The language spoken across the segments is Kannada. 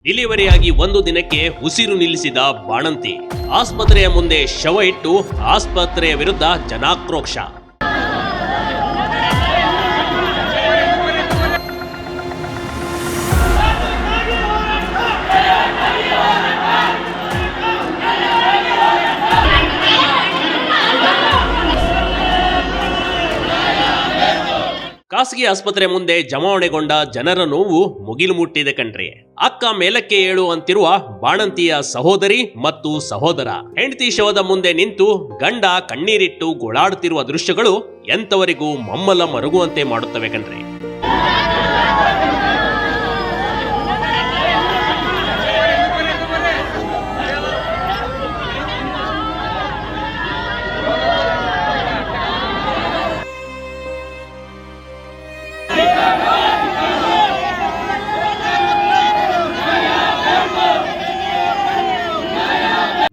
ಡೆಲಿವರಿಯಾಗಿ ಒಂದು ದಿನಕ್ಕೆ ಉಸಿರು ನಿಲ್ಲಿಸಿದ ಬಾಣಂತಿ. ಆಸ್ಪತ್ರೆಯ ಮುಂದೆ ಶವ ಇಟ್ಟು ಆಸ್ಪತ್ರೆಯ ವಿರುದ್ಧ ಜನಾಕ್ರೋಶ. ಖಾಸಗಿ ಆಸ್ಪತ್ರೆ ಮುಂದೆ ಜಮಾವಣೆಗೊಂಡ ಜನರ ನೋವು ಮುಗಿಲು ಮುಟ್ಟಿದೆ ಕಣ್ರಿ. ಅಕ್ಕ ಮೇಲಕ್ಕೆ ಏಳು ಅಂತಿರುವ ಬಾಣಂತಿಯ ಸಹೋದರಿ ಮತ್ತು ಸಹೋದರ ಹೆಂಡತಿ ಶವದ ಮುಂದೆ ನಿಂತು ಗಂಡ ಕಣ್ಣೀರಿಟ್ಟು ಗೋಳಾಡುತ್ತಿರುವ ದೃಶ್ಯಗಳು ಎಂತವರಿಗೂ ಮಮ್ಮಲ ಮರುಗುವಂತೆ ಮಾಡುತ್ತವೆ ಕಣ್ರಿ.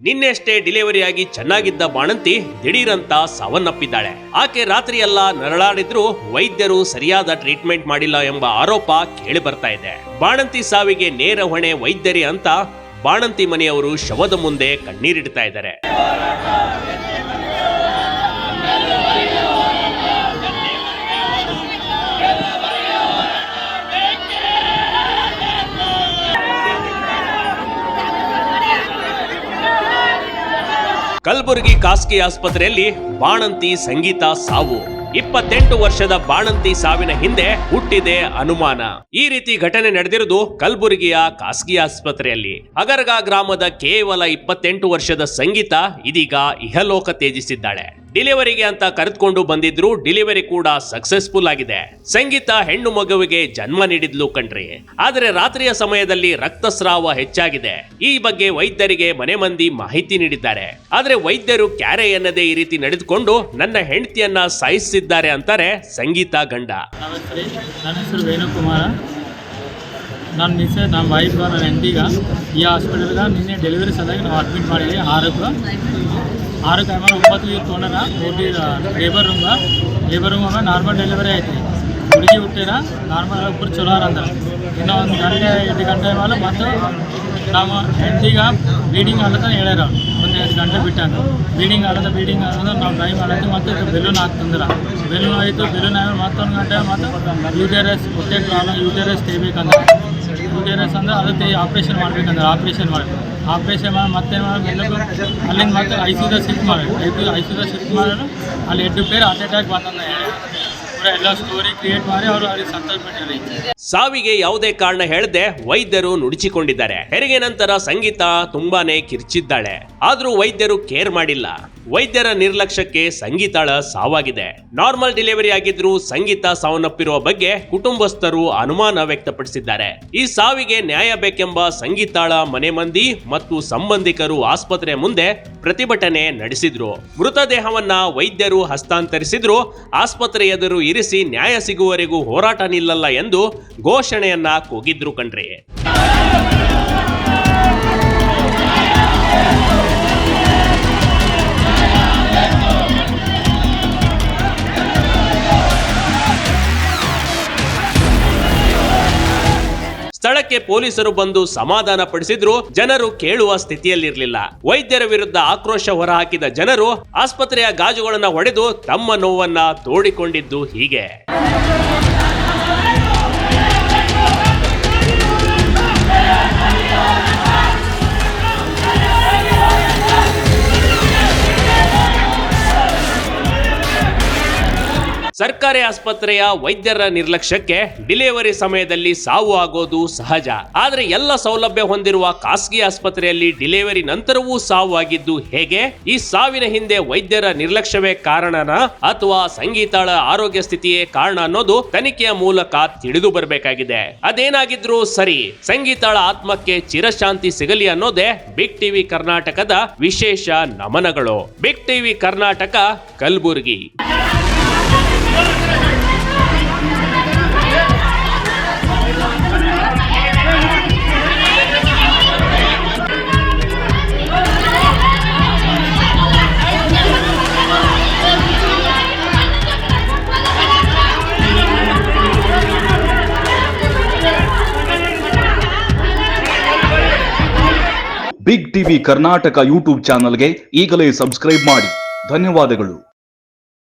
ನಿನ್ನೆಷ್ಟೇ ಡೆಲಿವರಿಯಾಗಿ ಚೆನ್ನಾಗಿದ್ದ ಬಾಣಂತಿ ದಿಢೀರಂತ ಸಾವನ್ನಪ್ಪಿದ್ದಾಳೆ. ಆಕೆ ರಾತ್ರಿಯೆಲ್ಲ ನರಳಾಡಿದ್ರೂ ವೈದ್ಯರು ಸರಿಯಾದ ಟ್ರೀಟ್ಮೆಂಟ್ ಮಾಡಿಲ್ಲ ಎಂಬ ಆರೋಪ ಕೇಳಿ ಬರ್ತಾ ಇದೆ. ಬಾಣಂತಿ ಸಾವಿಗೆ ನೇರ ಹೊಣೆ ವೈದ್ಯರೇ ಅಂತ ಬಾಣಂತಿ ಮನೆಯವರು ಶವದ ಮುಂದೆ ಕಣ್ಣೀರಿಡ್ತಾ ಇದ್ದಾರೆ. ಕಲಬುರಗಿ ಖಾಸಗಿ ಆಸ್ಪತ್ರೆಯಲ್ಲಿ ಬಾಣಂತಿ ಸಂಗೀತ ಸಾವು. 28 ವರ್ಷದ ಬಾಣಂತಿ ಸಾವಿನ ಹಿಂದೆ ಹುಟ್ಟಿದೆ ಅನುಮಾನ. ಈ ರೀತಿ ಘಟನೆ ನಡೆದಿರುವುದು ಕಲಬುರಗಿಯ ಖಾಸಗಿ ಆಸ್ಪತ್ರೆಯಲ್ಲಿ. ಅಗರ್ಗ ಗ್ರಾಮದ ಕೇವಲ 28 ವರ್ಷದ ಸಂಗೀತ ಇದೀಗ ಇಹಲೋಕ ತ್ಯಜಿಸಿದ್ದಾಳೆ. ಡೆಲಿವರಿಗೆ ಅಂತ ಕರೆದುಕೊಂಡು ಬಂದಿದ್ರು. ಡೆಲಿವರಿ ಕೂಡ ಸಕ್ಸಸ್ಫುಲ್ ಆಗಿದೆ. ಸಂಗೀತ ಹೆಣ್ಣು ಮಗುವಿಗೆ ಜನ್ಮ ನೀಡಿದ್ಲು ಕಣ್ರಿ. ಆದರೆ ರಾತ್ರಿಯ ಸಮಯದಲ್ಲಿ ರಕ್ತಸ್ರಾವ ಹೆಚ್ಚಾಗಿದೆ. ಈ ಬಗ್ಗೆ ವೈದ್ಯರಿಗೆ ಮನೆ ಮಂದಿ ಮಾಹಿತಿ ನೀಡಿದ್ದಾರೆ. ಆದ್ರೆ ವೈದ್ಯರು ಕ್ಯಾರೆ ಎನ್ನದೇ ಈ ರೀತಿ ನಡೆದುಕೊಂಡು ನನ್ನ ಹೆಂಡತಿಯನ್ನ ಸಾಯಿಸಿದ್ದಾರೆ ಅಂತಾರೆ ಸಂಗೀತ ಗಂಡ. ನನ್ನ ಹೆಸರು ವೇಣುಕುಮಾರ. ನನ್ನ ಮಿಸ್ಸೆಸ್, ನಮ್ಮ ವೈಫ್, ನನ್ನ ಹೆಂಡತಿಗ ಈ ಹಾಸ್ಪಿಟಲ್ಗೆ ನಿನ್ನೆ ಡೆಲಿವರಿ ಸಲುವಾಗಿ ನಾವು ಅಡ್ಮಿಟ್ ಮಾಡಿದ್ವಿ. 6 ಆಮೇಲೆ 9 ತೊಗೊಂಡಾರ ಹೋಗಿ ಲೇಬರ್ ರೂಮ್ ನಾರ್ಮಲ್ ಡೆಲಿವರಿ ಐತಿ. ಹುಡುಗಿ ಹುಟ್ಟಿರ ನಾರ್ಮಲ್ ಒಬ್ಬರು ಚಲೋ ಅಂದ್ರೆ ಇನ್ನೂ 1 ಗಂಟೆ 2 ಗಂಟೆ ಮೇಲೆ ಮತ್ತು ನಮ್ಮ ಹೆಂಡತಿಗೆ ಬ್ಲೀಡಿಂಗ್ ಆಲತ್ತ ಹೇಳ್ಯಾರ. 1-2 ಗಂಟೆ ಬಿಟ್ಟಾಗ ಬ್ಲೀಡಿಂಗ್ ಆಲತ್ತ ನಾವು ಟ್ರೈ ಮಾಡತ್ತೀವಿ. ಮತ್ತು ಬೆಲೂನ್ ಹಾಕ್ತಂದ್ರೆ ಬೆಲೂನ್ ಆಯಿತು. ಬೆಲೂನ್ ಆಮೇಲೆ ಮತ್ತೊಂದು ಗಂಟೆ ಮತ್ತು ಯೂಟೆರಸ್ ಹೊಟ್ಟೆ ಪ್ರಾಬ್ಲಮ್, ಯೂಟೆರಸ್ ತೆಗಿಬೇಕಂದ್ರೆ ಯೂಟೆರಸ್ ಅಂದ್ರೆ ಅದಕ್ಕೆ ಆಪ್ರೇಷನ್ ಮಾಡ್ಬೇಕಂದ್ರೆ ಆಪ್ರೇಷನ್ ಮಾಡಿ ಮತ್ತೆ ಅಲ್ಲಿಂದ ಮತ್ತೆ ಐಸಿದ ಶಿಫ್ಟ್ ಮಾಡೋದು. ಅಲ್ಲಿ 2 ಪೇರ್ ಹಾರ್ಟ್ ಅಟ್ಯಾಕ್ ಬಂದ ಎಲ್ಲ ಸ್ಟೋರಿ ಕ್ರಿಯೇಟ್ ಮಾಡಿ ಅವರು ಅವ್ರಿಗೆ ಸತ್ತೋಗ್ಬಿಟ್ಟಾರೆ. ಸಾವಿಗೆ ಯಾವುದೇ ಕಾರಣ ಹೇಳದೆ ವೈದ್ಯರು ನುಡಿಚಿಕೊಂಡಿದ್ದಾರೆ. ಹೆರಿಗೆ ನಂತರ ಸಂಗೀತ ತುಂಬಾನೇ ಕಿರ್ಚಿದ್ದಾಳೆ. ಆದ್ರೂ ವೈದ್ಯರು ಕೇರ್ ಮಾಡಿಲ್ಲ. ವೈದ್ಯರ ನಿರ್ಲಕ್ಷ್ಯಕ್ಕೆ ಸಂಗೀತಾಳ ಸಾವಾಗಿದೆ. ನಾರ್ಮಲ್ ಡೆಲಿವರಿ ಆಗಿದ್ರು ಸಂಗೀತ ಸಾವನ್ನಪ್ಪಿರುವ ಬಗ್ಗೆ ಕುಟುಂಬಸ್ಥರು ಅನುಮಾನ ವ್ಯಕ್ತಪಡಿಸಿದ್ದಾರೆ. ಈ ಸಾವಿಗೆ ನ್ಯಾಯ ಬೇಕೆಂಬ ಸಂಗೀತಾಳ ಮನೆ ಮಂದಿ ಮತ್ತು ಸಂಬಂಧಿಕರು ಆಸ್ಪತ್ರೆ ಮುಂದೆ ಪ್ರತಿಭಟನೆ ನಡೆಸಿದ್ರು. ಮೃತದೇಹವನ್ನ ವೈದ್ಯರು ಹಸ್ತಾಂತರಿಸಿದ್ರು. ಆಸ್ಪತ್ರೆ ಎದುರು ಇರಿಸಿ ನ್ಯಾಯ ಸಿಗುವವರೆಗೂ ಹೋರಾಟ ನಿಲ್ಲಲ್ಲ ಎಂದು ಘೋಷಣೆಯನ್ನ ಕೂಗಿದ್ರು ಕಣ್ರಿ. ಸ್ಥಳಕ್ಕೆ ಪೊಲೀಸರು ಬಂದು ಸಮಾಧಾನ ಪಡಿಸಿದ್ರು. ಜನರು ಕೇಳುವ ಸ್ಥಿತಿಯಲ್ಲಿರಲಿಲ್ಲ. ವೈದ್ಯರ ವಿರುದ್ಧ ಆಕ್ರೋಶ ಹೊರಹಾಕಿದ ಜನರು ಆಸ್ಪತ್ರೆಯ ಗಾಜುಗಳನ್ನು ಹೊಡೆದು ತಮ್ಮ ನೋವನ್ನ ತೋಡಿಕೊಂಡಿದ್ದು ಹೀಗೆ. ಸರ್ಕಾರಿ ಆಸ್ಪತ್ರೆಯ ವೈದ್ಯರ ನಿರ್ಲಕ್ಷ್ಯಕ್ಕೆ ಡೆಲಿವರಿ ಸಮಯದಲ್ಲಿ ಸಾವು ಆಗೋದು ಸಹಜ. ಆದ್ರೆ ಎಲ್ಲ ಸೌಲಭ್ಯ ಹೊಂದಿರುವ ಖಾಸಗಿ ಆಸ್ಪತ್ರೆಯಲ್ಲಿ ಡೆಲಿವರಿ ನಂತರವೂ ಸಾವು ಆಗಿದ್ದು ಹೇಗೆ? ಈ ಸಾವಿನ ಹಿಂದೆ ವೈದ್ಯರ ನಿರ್ಲಕ್ಷ್ಯವೇ ಕಾರಣನಾ ಅಥವಾ ಸಂಗೀತಾಳ ಆರೋಗ್ಯ ಸ್ಥಿತಿಯೇ ಕಾರಣ ಅನ್ನೋದು ತನಿಖೆಯ ಮೂಲಕ ತಿಳಿದು ಬರಬೇಕಾಗಿದೆ. ಅದೇನಾಗಿದ್ರೂ ಸರಿ, ಸಂಗೀತಾಳ ಆತ್ಮಕ್ಕೆ ಚಿರಶಾಂತಿ ಸಿಗಲಿ ಅನ್ನೋದೇ ಬಿಗ್ ಟಿವಿ ಕರ್ನಾಟಕದ ವಿಶೇಷ ನಮನಗಳು. Big TV Karnataka, Kalaburagi. Big TV Karnataka YouTube ಚಾನಲ್ಗೆ ಈಗಲೇ ಸಬ್ಸ್ಕ್ರೈಬ್ ಮಾಡಿ. ಧನ್ಯವಾದಗಳು.